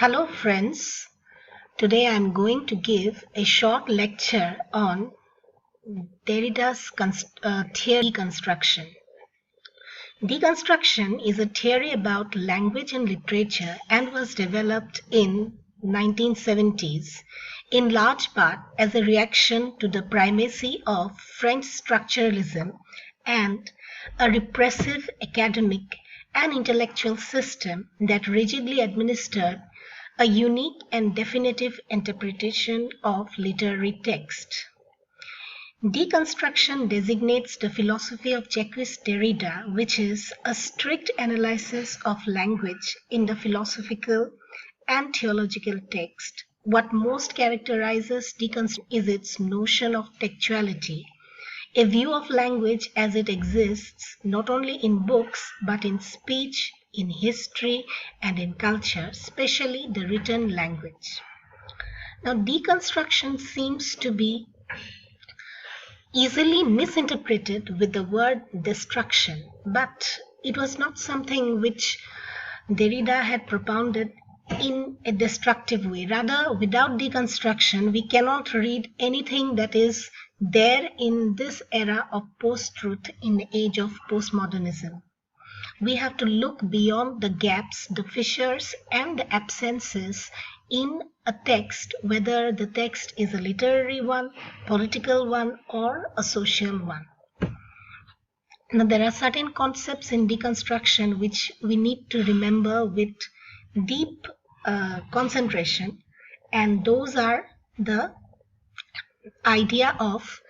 Hello friends, today I am going to give a short lecture on Derrida's theory deconstruction. Deconstruction is a theory about language and literature and was developed in 1970s in large part as a reaction to the primacy of French structuralism and a repressive academic and intellectual system that rigidly administered a unique and definitive interpretation of literary text. Deconstruction designates the philosophy of Jacques Derrida, which is a strict analysis of language in the philosophical and theological text. What most characterizes deconstruction is its notion of textuality, a view of language as it exists not only in books but in speech, in history, and in culture, especially the written language. Now, deconstruction seems to be easily misinterpreted with the word destruction, but it was not something which Derrida had propounded in a destructive way. Rather, without deconstruction, we cannot read anything that is there in this era of post-truth in the age of postmodernism. We have to look beyond the gaps, the fissures, and the absences in a text, whether the text is a literary one, political one, or a social one. Now, there are certain concepts in deconstruction which we need to remember with deep concentration, and those are the idea of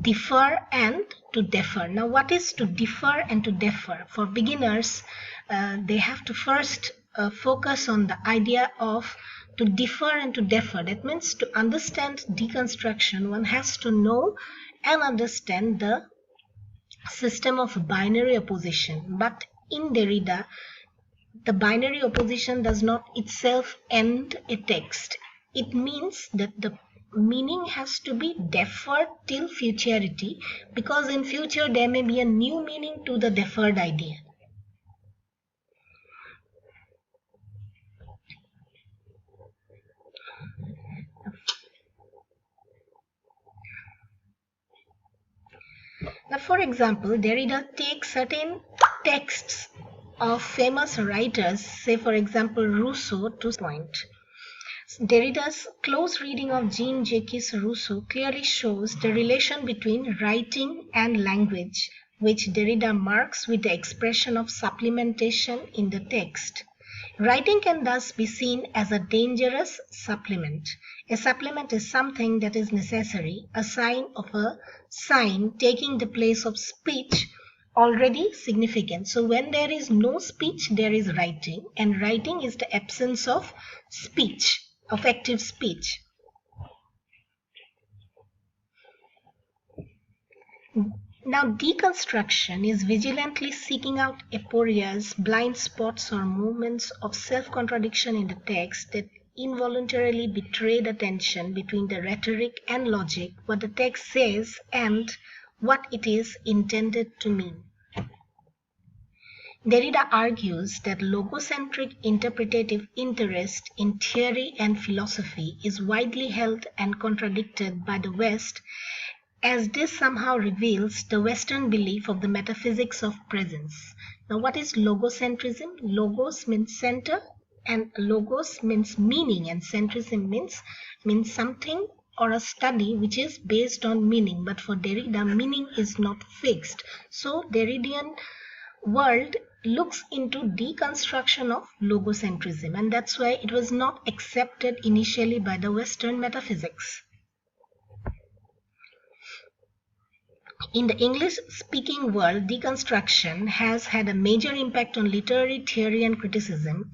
differ and to defer. Now, what is to differ and to defer? For beginners, they have to first focus on the idea of to differ and to defer. That means to understand deconstruction, one has to know and understand the system of binary opposition. But in Derrida, the binary opposition does not itself end a text. It means that the meaning has to be deferred till futurity, because in future there may be a new meaning to the deferred idea. Now, for example, Derrida takes certain texts of famous writers, say for example Rousseau, to point. Derrida's close reading of Jean-Jacques Rousseau clearly shows the relation between writing and language, which Derrida marks with the expression of supplementation in the text. Writing can thus be seen as a dangerous supplement. A supplement is something that is necessary, a sign of a sign taking the place of speech already significant. So when there is no speech, there is writing, and writing is the absence of speech, effective speech. Now, deconstruction is vigilantly seeking out aporias, blind spots, or moments of self-contradiction in the text that involuntarily betray the tension between the rhetoric and logic, what the text says, and what it is intended to mean. Derrida argues that logocentric interpretative interest in theory and philosophy is widely held and contradicted by the West, as this somehow reveals the Western belief of the metaphysics of presence. Now, what is logocentrism? Logos means center, and logos means meaning, and centrism means something or a study which is based on meaning. But for Derrida, meaning is not fixed. So Derridian world looks into deconstruction of logocentrism, and that's why it was not accepted initially by the Western metaphysics. In the English-speaking world, deconstruction has had a major impact on literary theory and criticism,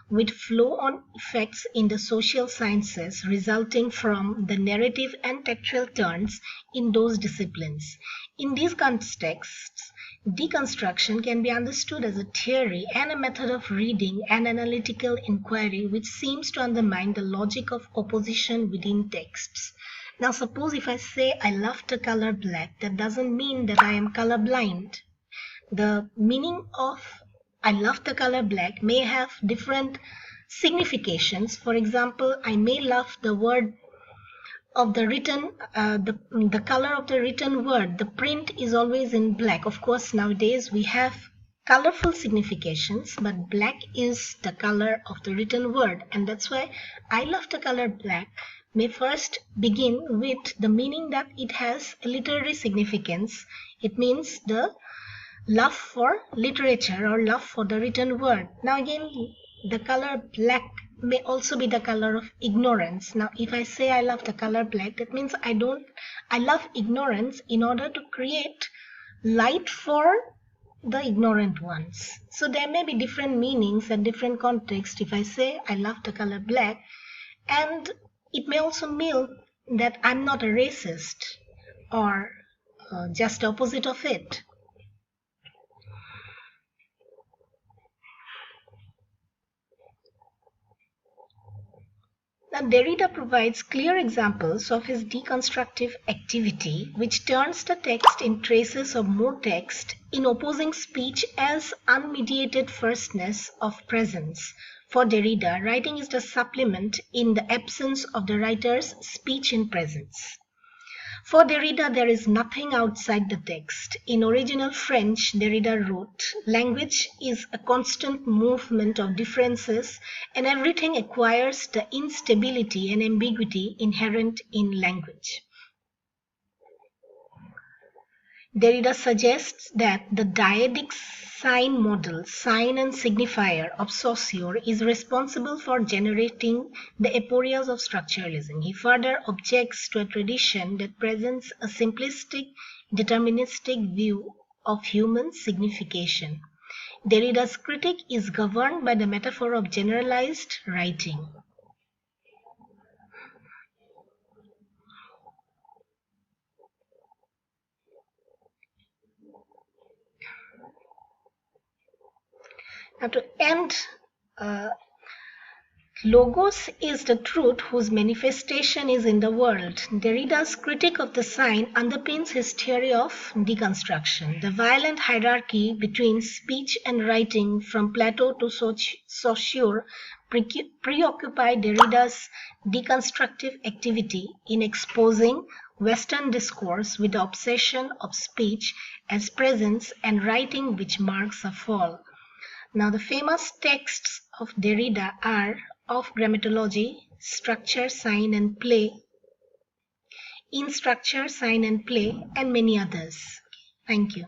with flow-on effects in the social sciences resulting from the narrative and textual turns in those disciplines. In these contexts, deconstruction can be understood as a theory and a method of reading and analytical inquiry which seems to undermine the logic of opposition within texts. Now, suppose if I say I love the color black, that doesn't mean that I am colorblind. The meaning of I love the color black may have different significations. For example, I may love the word of the written, the color of the written word. The print is always in black. Of course, nowadays we have colorful significations, but black is the color of the written word, and that's why I love the color black may first begin with the meaning that it has a literary significance. It means the love for literature or love for the written word. Now again, the color black may also be the color of ignorance. Now if I say I love the color black, that means I love ignorance in order to create light for the ignorant ones. So there may be different meanings and different contexts if I say I love the color black, and it may also mean that I'm not a racist or just the opposite of it. Now, Derrida provides clear examples of his deconstructive activity, which turns the text in traces of more text in opposing speech as unmediated firstness of presence. For Derrida, writing is the supplement in the absence of the writer's speech in presence. For Derrida, there is nothing outside the text. In original French, Derrida wrote, "Language is a constant movement of differences, and everything acquires the instability and ambiguity inherent in language." Derrida suggests that the dyadic sign model, sign and signifier of Saussure, is responsible for generating the aporias of structuralism. He further objects to a tradition that presents a simplistic, deterministic view of human signification. Derrida's critique is governed by the metaphor of generalized writing. Now to end, Logos is the truth whose manifestation is in the world. Derrida's critique of the sign underpins his theory of deconstruction. The violent hierarchy between speech and writing from Plato to Saussure preoccupied Derrida's deconstructive activity in exposing Western discourse with the obsession of speech as presence and writing which marks a fall. Now the famous texts of Derrida are of grammatology, structure, sign and play, in structure, sign and play, and many others. Thank you.